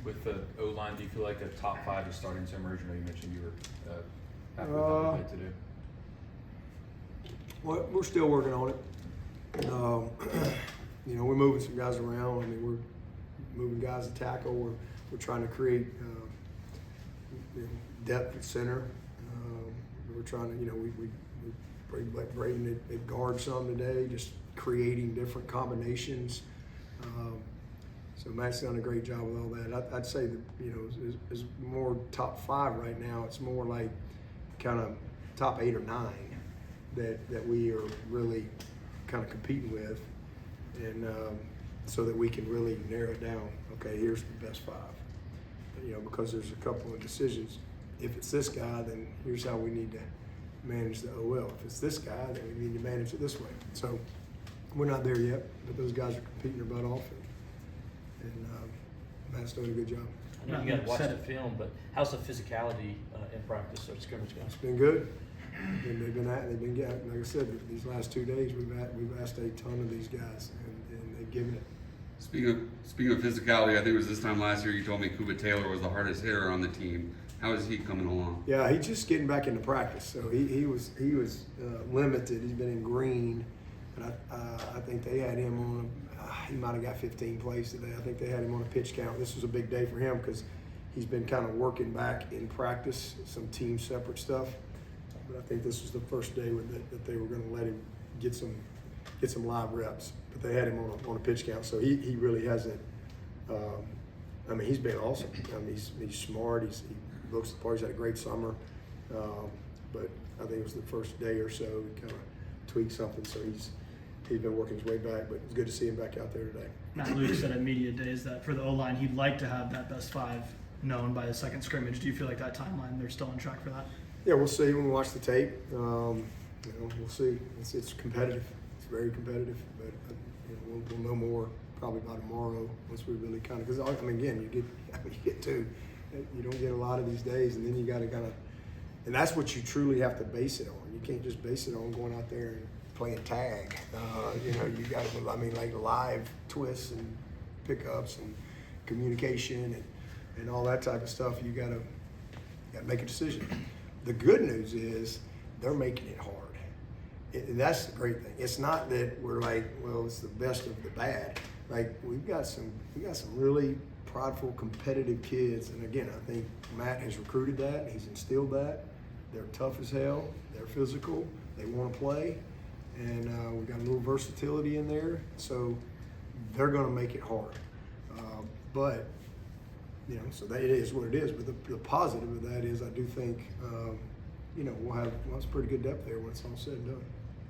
with the O-line, do you feel like a top 5 is starting to emerge? I know you mentioned you were happy with how they played today. Well, we're still working on it. We're moving some guys around. I mean, we're moving guys to tackle. We're trying to create depth at center. We're trying to, we let Braden at guard some today, just creating different combinations. So Matt's done a great job with all that. I'd say that, is more top 5 right now. It's more like kind of top 8 or 9 that we are really kind of competing with, and so that we can really narrow it down. Okay, here's the best 5. Because there's a couple of decisions. If it's this guy, then here's how we need to manage the OL. If it's this guy, then we need to manage it this way. So we're not there yet, but those guys are competing their butt off, and Matt's doing a good job. I know you got to watch the film, but how's the physicality in practice or scrimmage going? It's been good. They've been getting, like I said, these last 2 days we've asked a ton of these guys, and they've given it. Speaking of physicality, I think it was this time last year you told me Cuba Taylor was the hardest hitter on the team. How is he coming along? Yeah, he's just getting back into practice. So he was limited. He's been in green, and I think they had him on. He might have got 15 plays today. I think they had him on a pitch count. This was a big day for him because he's been kind of working back in practice, some team separate stuff. But I think this was the first day that they were going to let him get some live reps. But they had him on a pitch count, so he really hasn't. He's been awesome. He's smart. He looks the part. He's had a great summer. But I think it was the first day or so he kind of tweaked something. So he's been working his way back. But it's good to see him back out there today. Matt Luke said at media days that for the O-line, he'd like to have that best 5 known by the second scrimmage. Do you feel like that timeline, they're still on track for that? Yeah, we'll see when we watch the tape. We'll see. It's competitive. It's very competitive. But we'll know more probably by tomorrow once we really kind of, because again, you get to, you don't get a lot of these days, and then you got to kind of, and that's what you truly have to base it on. You can't just base it on going out there and playing tag. You got to, like live twists and pickups and communication and all that type of stuff. You got to make a decision. The good news is they're making it hard. And that's the great thing. It's not that we're like, well, it's the best of the bad. Like we got some really prideful, competitive kids. And again, I think Matt has recruited that. He's instilled that. They're tough as hell. They're physical. They want to play. And we've got a little versatility in there. So they're going to make it hard. So that it is what it is. But the positive of that is I do think, we'll have some pretty good depth there when it's all said and done.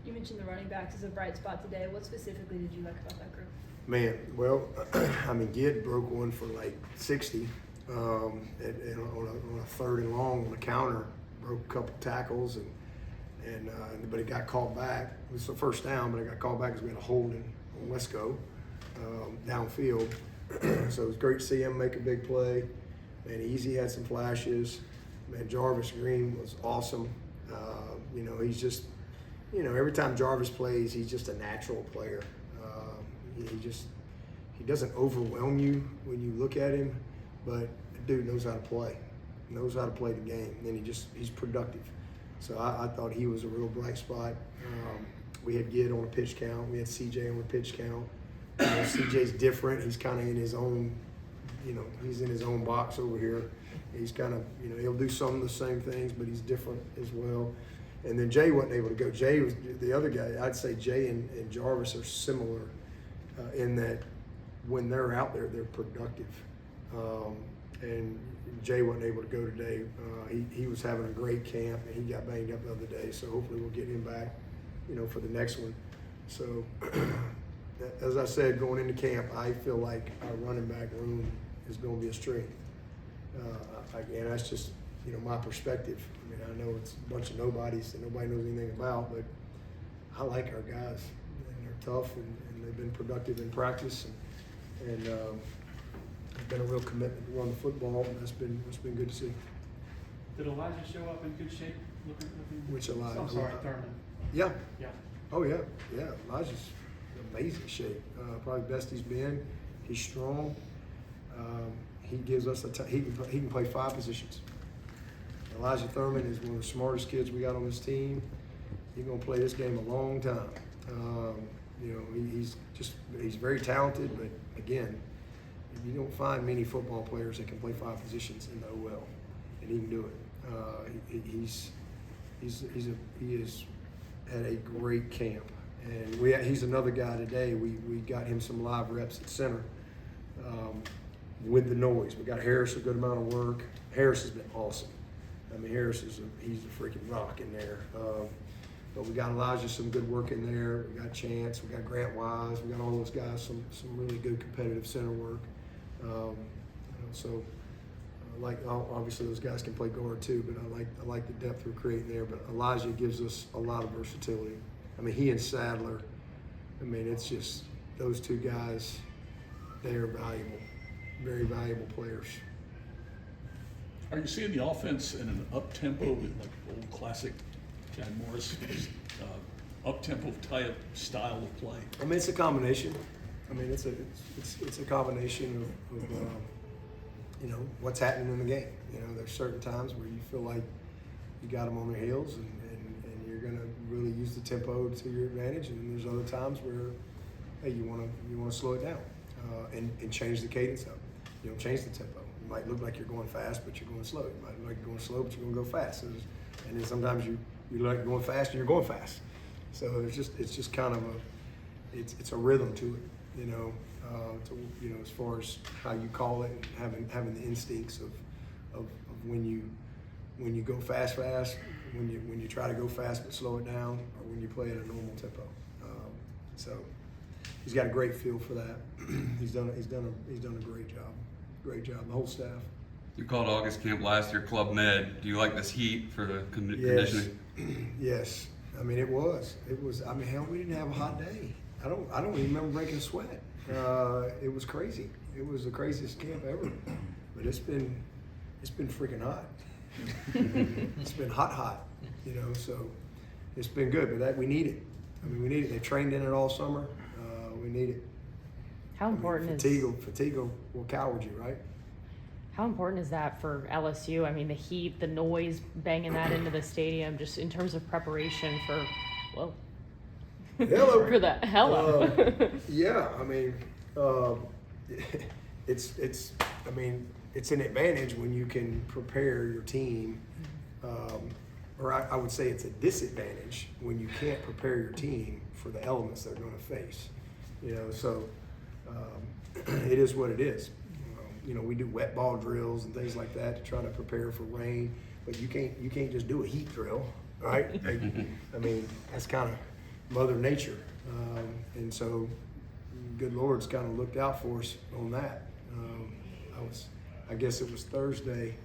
You mentioned the running backs as a bright spot today. What specifically did you like about that group? Man, well, Gid broke one for like 60 on a 3rd and long on the counter, broke a couple tackles, but it got called back. It was the first down, but it got called back because we had a holding on Wesco downfield. So it was great to see him make a big play. Man, Easy had some flashes. Man, Jarvis Green was awesome. He's just, every time Jarvis plays, he's just a natural player. He doesn't overwhelm you when you look at him, but the dude knows how to play. Knows how to play the game, and he's productive. So I thought he was a real bright spot. We had Gid on a pitch count. We had CJ on a pitch count. CJ's different. He's kind of in his own, he's in his own box over here. He's kind of, he'll do some of the same things, but he's different as well. And then Jay wasn't able to go. Jay was the other guy. I'd say Jay and Jarvis are similar in that when they're out there, they're productive. And Jay wasn't able to go today. He was having a great camp, and he got banged up the other day. So hopefully we'll get him back, for the next one. So as I said, going into camp, I feel like our running back room is going to be a strength. And that's just, my perspective. I know it's a bunch of nobodies that nobody knows anything about, but I like our guys. And they're tough, and they've been productive in practice. And it's been a real commitment to run the football, and it's been good to see. Did Elijah show up in good shape? Looking Which Elijah? I'm sorry, Thurman. Yeah. Yeah. Oh, yeah. Yeah. Elijah's in amazing shape. Probably best he's been. He's strong. he gives us he can play 5 positions. Elijah Thurman is one of the smartest kids we got on this team. He's gonna play this game a long time. You know, he's very talented, but again, you don't find many football players that can play 5 positions in the OL, and he can do it. He has had a great camp, and he's another guy today. We got him some live reps at center with the noise. We got Harris a good amount of work. Harris has been awesome. I mean, Harris he's a freaking rock in there. But we got Elijah some good work in there. We got Chance. We got Grant Wise. We got all those guys some really good competitive center work. Obviously those guys can play guard too, but I like the depth we're creating there. But Elijah gives us a lot of versatility. I mean, he and Sadler. I mean, it's just those 2 guys. They are valuable, very valuable players. Are you seeing the offense in an up-tempo, like old classic Chad Morris, up-tempo type style of play? I mean, it's a combination. I mean, it's a combination of you know, what's happening in the game. You know, there's certain times where you feel like you got them on their heels and you're going to really use the tempo to your advantage. And then there's other times where, hey, you want to slow it down and change the cadence up. You know, change the tempo. It might look like you're going fast, but you're going slow. It might look like you're going slow, but you're going to go fast. And then sometimes you look like you're going fast and you're going fast. So it's just kind of it's a rhythm to it, you know. You know, as far as how you call it, and having the instincts of when you go fast, when you try to go fast but slow it down, or when you play at a normal tempo. So he's got a great feel for that. He's done a great job. The whole staff. You called August camp last year Club Med. Do you like this heat for the conditioning? Yes. I mean, it was. I mean, hell, we didn't have a hot day. I don't even remember breaking a sweat. It was crazy. It was the craziest camp ever. But it's been freaking hot. It's been hot. You know, so it's been good. But we need it. I mean, we need it. They trained in it all summer. We need it. How important fatigue will coward you, right? How important is that for LSU? I mean, the heat, the noise, banging that into the stadium, just in terms of preparation for, well, hello. for the hello. Yeah, I mean, it's an advantage when you can prepare your team, or I would say it's a disadvantage when you can't prepare your team for the elements they're going to face. You know, so it is what it is. You know, we do wet ball drills and things like that to try to prepare for rain, but you can't just do a heat drill, right? I mean, that's kind of Mother Nature, and so good Lord's kind of looked out for us on that. I guess it was Thursday.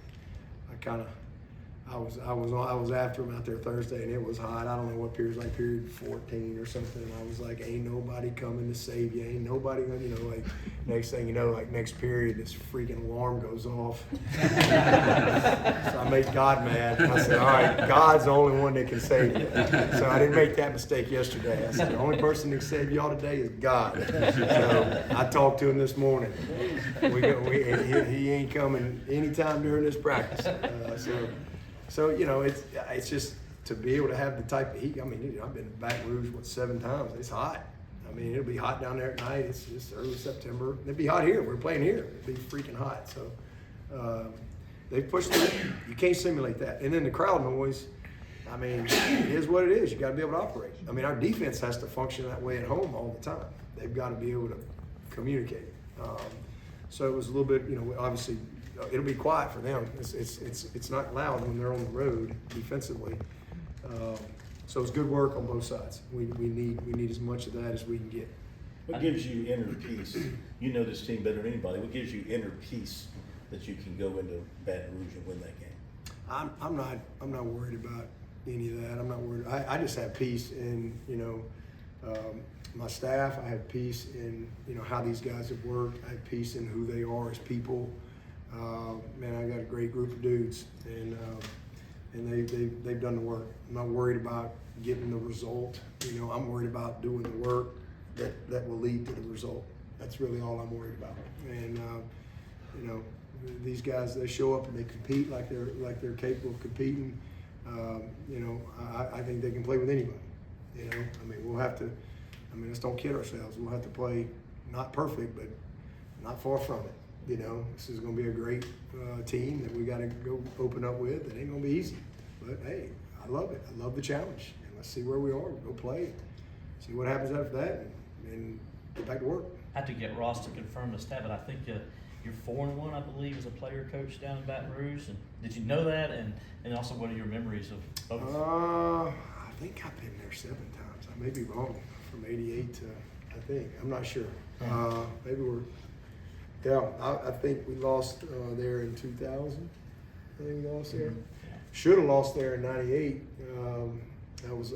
I was after him out there Thursday, and it was hot. I don't know what period, like period 14 or something. I was like, ain't nobody coming to save you. Ain't nobody, you know, like next thing you know, like next period, this freaking alarm goes off. So I made God mad. I said, all right, God's the only one that can save you. So I didn't make that mistake yesterday. I said, the only person that can save y'all today is God. So I talked to him this morning. He ain't coming anytime during this practice. So you know, it's just to be able to have the type of heat. I mean, you know, I've been to Baton Rouge 7 times. It's hot. I mean, it'll be hot down there at night. It's early September. It'd be hot here. We're playing here. It'd be freaking hot. So they pushed it. You can't simulate that. And then the crowd noise. I mean, it is what it is. You got to be able to operate. I mean, our defense has to function that way at home all the time. They've got to be able to communicate. So it was a little bit, you know, obviously. It'll be quiet for them. It's not loud when they're on the road defensively. So it's good work on both sides. We need as much of that as we can get. What gives you inner peace? You know this team better than anybody. What gives you inner peace that you can go into Baton Rouge and win that game? I'm not worried about any of that. I'm not worried. I just have peace in, you know, my staff. I have peace in, you know, how these guys have worked. I have peace in who they are as people. Man, I got a great group of dudes, and they've done the work. I'm not worried about getting the result. You know, I'm worried about doing the work that will lead to the result. That's really all I'm worried about. And you know, these guys, they show up and they compete like they're capable of competing. You know, I think they can play with anybody. You know, I mean, we'll have to. I mean, let's don't kid ourselves. We'll have to play not perfect, but not far from it. You know, this is going to be a great team that we got to go open up with. It ain't going to be easy, but hey, I love it. I love the challenge, and let's see where we are. We'll go play, see what happens after that, and get back to work. I have to get Ross to confirm the stat, but I think you're 4-1, I believe, as a player coach down in Baton Rouge. And did you know that? And also, what are your memories of both? I think I've been there 7 times. I may be wrong. From '88 to, I think, I'm not sure. Maybe I think we lost there in 2000. I think we lost there. Should have lost there in '98. That was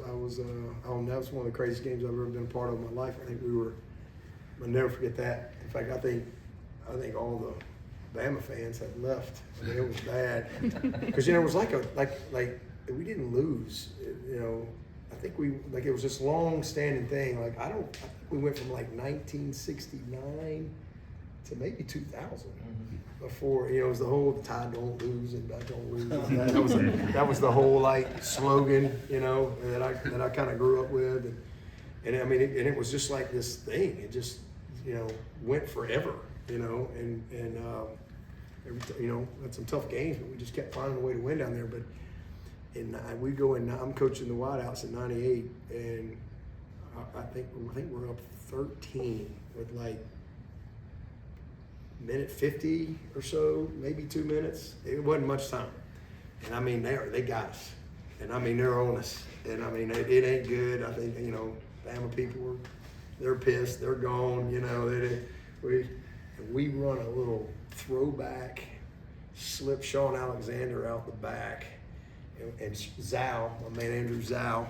one of the craziest games I've ever been a part of in my life. I think I'll never forget that. In fact, I think all the Bama fans had left. I mean, it was bad because it was like we didn't lose. You know, I think it was this long-standing thing. Like I think we went from like 1969 to maybe 2000 before. You know, it was the whole "Tide don't lose" and "I don't lose." That was the whole like slogan. You know, that I kind of grew up with, and I mean, it was just like this thing. It just went forever. You know, and had some tough games, but we just kept finding a way to win down there. But we go in. I'm coaching the Wideouts in '98, and I think we're up 13 with like minute 50 or so, maybe 2 minutes. It wasn't much time, and I mean they got us, and I mean they're on us, and I mean it ain't good. I think Bama people they're pissed, they're gone. You know we run a little throwback, slip Sean Alexander out the back, and Zhao, my man Andrew Zhao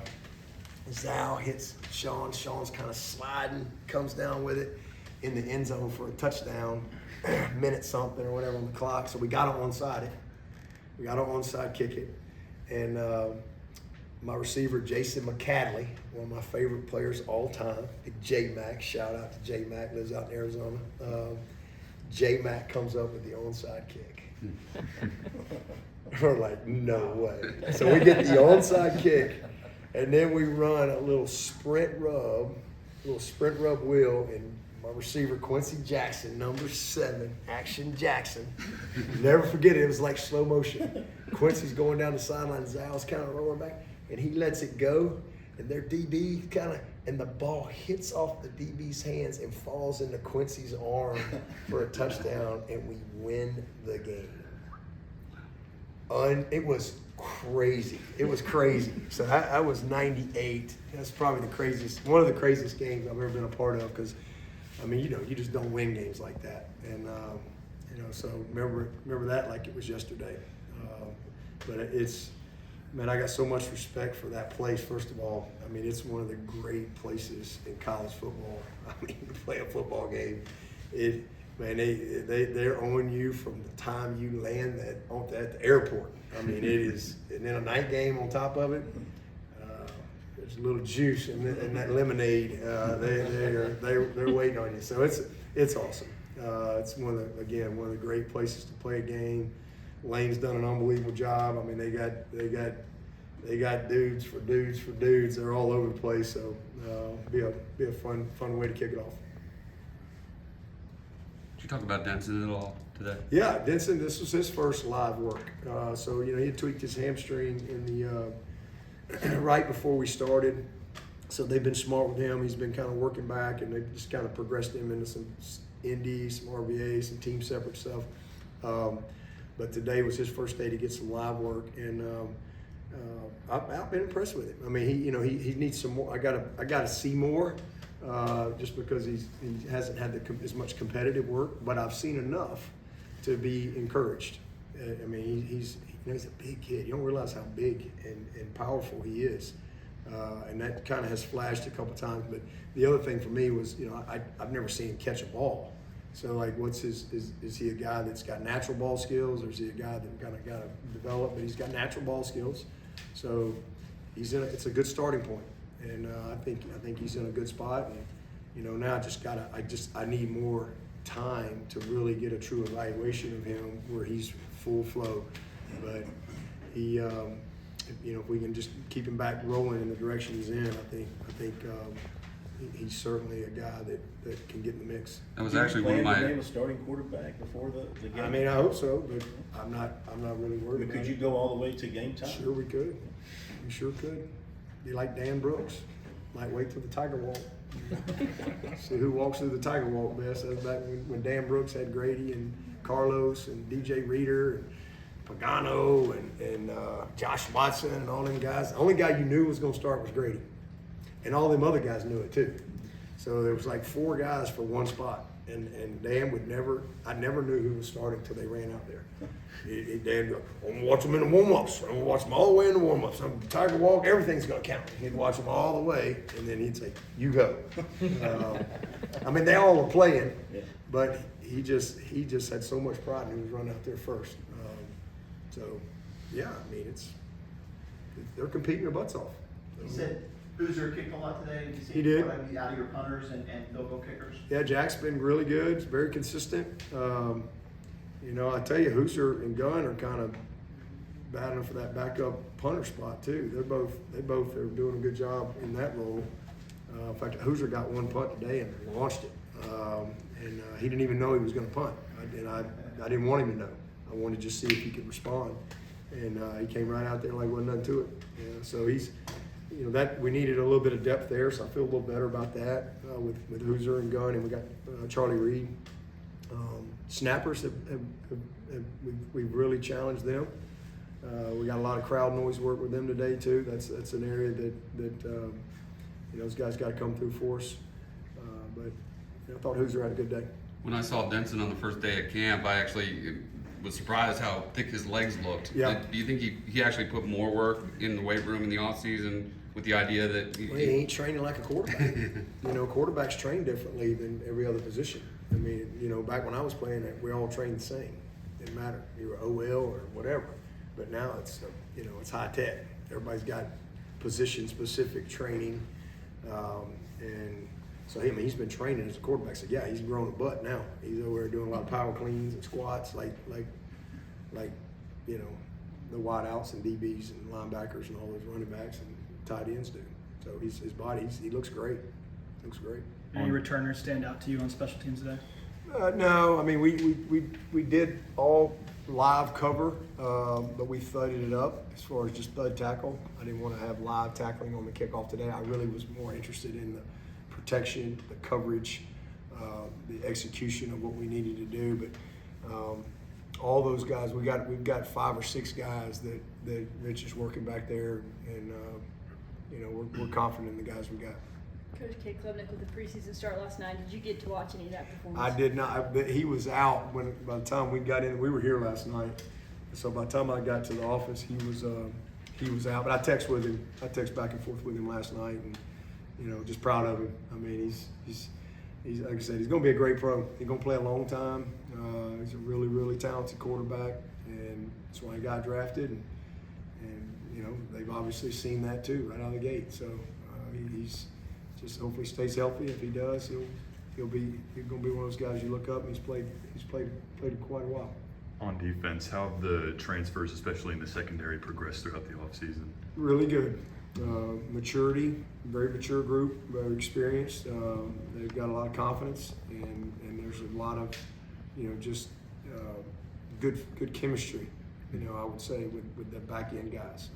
hits Sean. Sean's kind of sliding, comes down with it in the end zone for a touchdown, minute something or whatever on the clock. So we got to onside it. We got to onside kick it. And my receiver, Jason McCadley, one of my favorite players all time, J-Mac, shout out to J-Mac, lives out in Arizona. J-Mac comes up with the onside kick. We're like, no way. So we get the onside kick, and then we run a little sprint rub wheel, and my receiver, Quincy Jackson, number 7, Action Jackson. Never forget it. It was like slow motion. Quincy's going down the sideline, Zal's kind of rolling back, and he lets it go, and their DB and the ball hits off the DB's hands and falls into Quincy's arm for a touchdown, and we win the game. It was crazy. It was crazy. So I was 98. That's probably one of the craziest games I've ever been a part of, because, I mean, you just don't win games like that. And, so remember that like it was yesterday. But I got so much respect for that place, first of all. I mean, it's one of the great places in college football. I mean, to play a football game, they're on you from the time you land at the airport. I mean, it is, and then a night game on top of it. There's a little juice in that lemonade. They're waiting on you. So it's awesome. It's one of the great places to play a game. Lane's done an unbelievable job. I mean, they got dudes for dudes. They're all over the place. So be a fun way to kick it off. Did you talk about Denson at all today? Yeah, Denson. This was his first live work. So he had tweaked his hamstring in the right before we started. So they've been smart with him. He's been kind of working back, and they've just kind of progressed him into some ND, some RVA, some team separate stuff. But today was his first day to get some live work, and I've been impressed with him. I mean, he needs some more. I gotta see more, just because he hasn't had as much competitive work. But I've seen enough to be encouraged. I mean, he's a big kid. You don't realize how big and powerful he is, and that kind of has flashed a couple times. But the other thing for me was, I've never seen him catch a ball. So, like, is he a guy that's got natural ball skills, or is he a guy that kind of got to develop? But he's got natural ball skills, so it's a good starting point, and I think he's in a good spot. And now I need more time to really get a true evaluation of him where he's full flow. But he, if we can just keep him back rolling in the direction he's in, I think he's certainly a guy that can get in the mix. That was Did you actually one of plan to my. name a starting quarterback before the game? I mean, I hope so, but I'm not really worried But about could you it. go all the way to game time? Sure we could. We sure could. Be like Dan Brooks. Might wait till the Tiger Walk. See who walks through the Tiger Walk best. That was back when Dan Brooks had Grady and Carlos and DJ Reader and Pagano and Josh Watson and all them guys. The only guy you knew was going to start was Grady. And all them other guys knew it too. So there was like 4 guys for one spot. And Dan I never knew who was starting until they ran out there. Dan would go, I'm gonna watch them in the warm-ups. I'm gonna watch them all the way in the warm-ups. Tiger Walk, everything's gonna count. He'd watch them all the way, and then he'd say, you go. I mean, they all were playing, but he just had so much pride, and he was running out there first. So, yeah, I mean, they're competing their butts off. He said Boozer kicked a lot today. Did you see He did. out of your punters and field goal kickers? Yeah, Jack's been really good. He's very consistent. I tell you, Hoosier and Gunn are kind of battling for that backup punter spot too. They both are doing a good job in that role. In fact, Hoosier got one punt today and launched it, and he didn't even know he was going to punt. I didn't want him to know. I wanted to just see if he could respond, and he came right out there like wasn't nothing to it. Yeah, so he's. That we needed a little bit of depth there, so I feel a little better about that with Hoosier and Gunn, and we got Charlie Reed. Snappers we've really challenged them. We got a lot of crowd noise work with them today too. That's an area that those guys got to come through for us. But I thought Hoosier had a good day. When I saw Denson on the first day at camp, I actually was surprised how thick his legs looked. Yeah. Do you think he actually put more work in the weight room in the off season with the idea that Well, he ain't training like a quarterback. Quarterbacks train differently than every other position. I mean, back when I was playing, we all trained the same. Didn't matter. You were OL or whatever. But now it's it's high tech. Everybody's got position specific training, and so he's been training as a quarterback. So yeah, he's grown a butt now. He's over there doing a lot of power cleans and squats, like the wideouts and DBs and linebackers and all those running backs and tight ends do. So his body, he looks great. Looks great. Any returners stand out to you on special teams today? No, I mean we did all live cover, but we thudded it up as far as just thud tackle. I didn't want to have live tackling on the kickoff today. I really was more interested in the protection, the coverage, the execution of what we needed to do. But all those guys, we've got 5 or 6 guys that Rich is working back there, and we're confident in the guys we got. Coach K. Klubnik with the preseason start last night. Did you get to watch any of that performance? I did not. He was out by the time we got in. We were here last night, so by the time I got to the office, he was out. But I text with him. I text back and forth with him last night, and just proud of him. I mean, he's like I said, he's going to be a great pro. He's going to play a long time. He's a really, really talented quarterback, and that's why he got drafted. And they've obviously seen that too right out of the gate. So he's just hopefully stays healthy. If he does, he's going to be one of those guys you look up. And he's played quite a while. On defense, how have the transfers, especially in the secondary, progressed throughout the offseason? Really good. Maturity, very mature group, very experienced. They've got a lot of confidence, and there's a lot of, good chemistry. I would say with the back end guys.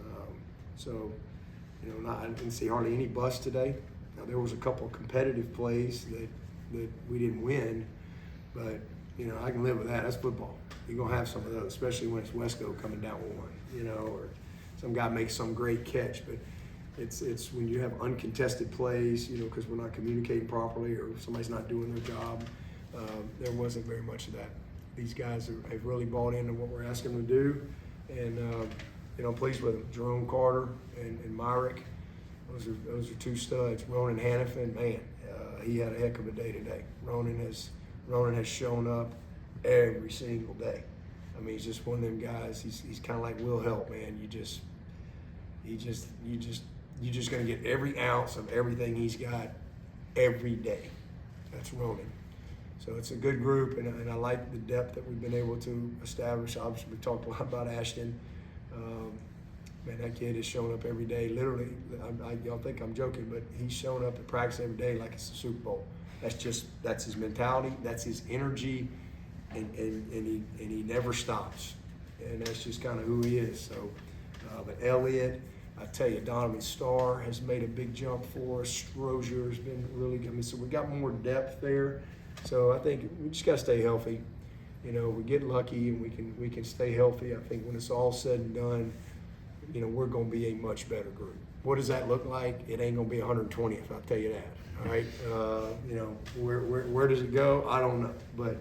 I didn't see hardly any busts today. Now there was a couple of competitive plays that we didn't win, but I can live with that. That's football. You're gonna have some of those, especially when it's Wesco coming down with one, or some guy makes some great catch. But it's when you have uncontested plays, because we're not communicating properly or somebody's not doing their job. There wasn't very much of that. These guys have really bought into what we're asking them to do, and I'm pleased with them. Jerome Carter and Myrick, those are 2 studs. Ronan Hannafin, man, he had a heck of a day today. Ronan has shown up every single day. I mean, he's just one of them guys. He's kind of like Will Help, man. You're just gonna get every ounce of everything he's got every day. That's Ronan. So it's a good group, and I like the depth that we've been able to establish. Obviously, we talked a lot about Ashton. Man, that kid is showing up every day. Literally, y'all think I'm joking, but he's showing up at practice every day like it's the Super Bowl. That's his mentality, that's his energy, and he never stops. And that's just kind of who he is. So, but Elliott, I tell you, Donovan Starr has made a big jump for us. Rozier has been really good. I mean, so we got more depth there. So I think we just got to stay healthy. You know, we get lucky and we can stay healthy. I think when it's all said and done, you know, we're going to be a much better group. What does that look like? It ain't going to be 120th, I'll tell you that. All right. You know, where does it go? I don't know, but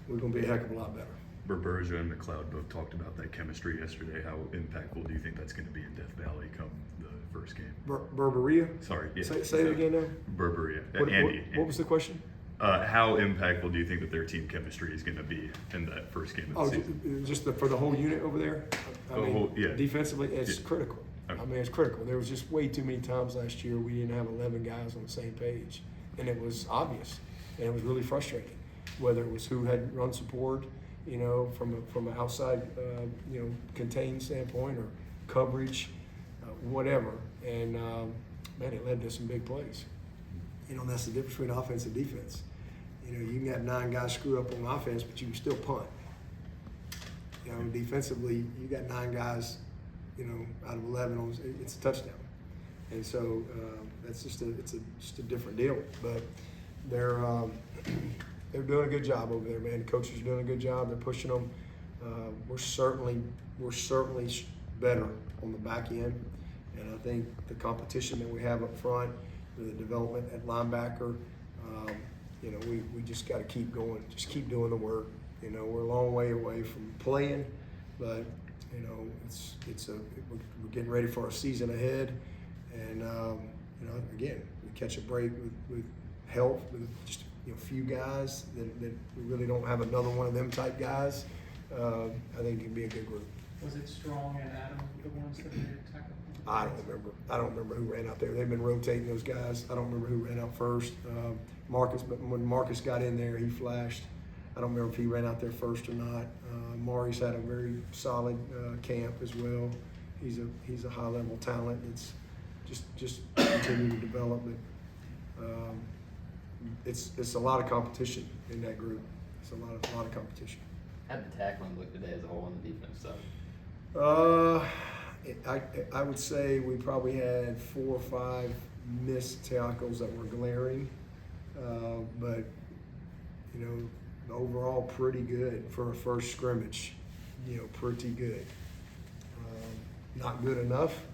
we're going to be a heck of a lot better. Berberja and McLeod both talked about that chemistry yesterday. How impactful do you think that's going to be in Death Valley come the first game? Berberia? Sorry, yeah. Say it again now. Berberia. Andy. What was the question? How impactful do you think that their team chemistry is going to be in that first game of the season? Just for the whole unit over there? I mean, yeah. Defensively, it's Yeah. critical. Okay. I mean, it's critical. There was just way too many times last year we didn't have 11 guys on the same page. And it was obvious. And it was really frustrating. Whether it was who had run support, you know, from an outside, you know, contained standpoint or coverage, whatever. And, man, it led to some big plays. You know, that's the difference between offense and defense. You know, you can have 9 guys screw up on offense, but you can still punt. You know, defensively, you got 9 guys, you know, out of 11, it's a touchdown. And so that's just a different deal. But they're doing a good job over there, man. The coaches are doing a good job. They're pushing them. We're certainly better on the back end. And I think the competition that we have up front, with the development at linebacker, you know, we just got to keep going, just keep doing the work. You know, we're a long way away from playing, but you know, we're getting ready for our season ahead, and you know, again, we catch a break with health, with just few guys that we really don't have another one of them type guys. I think it can be a good group. Was it Strong and Adam the ones that did tackle? I don't remember who ran out there. They've been rotating those guys. I don't remember who ran out first. Marcus, but when Marcus got in there, he flashed. I don't remember if he ran out there first or not. Mari's had a very solid camp as well. He's a high level talent. It's just continue to develop. But it's a lot of competition in that group. It's a lot of competition. How'd the tackling look today as a whole on the defense side? I would say we probably had 4 or 5 missed tackles that were glaring, but you know, overall pretty good for a first scrimmage. You know, pretty good. Not good enough,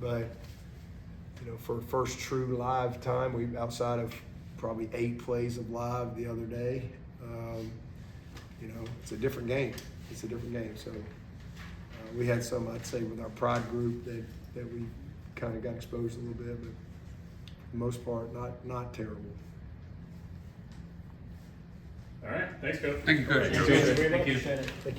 but you know, for first true live time, we outside of probably 8 plays of live the other day. You know, it's a different game. It's a different game. So. We had some, I'd say, with our pride group that we kind of got exposed a little bit, but for the most part, not terrible. All right, thanks, Coach. Thank you, Coach. Thank you. Thank you.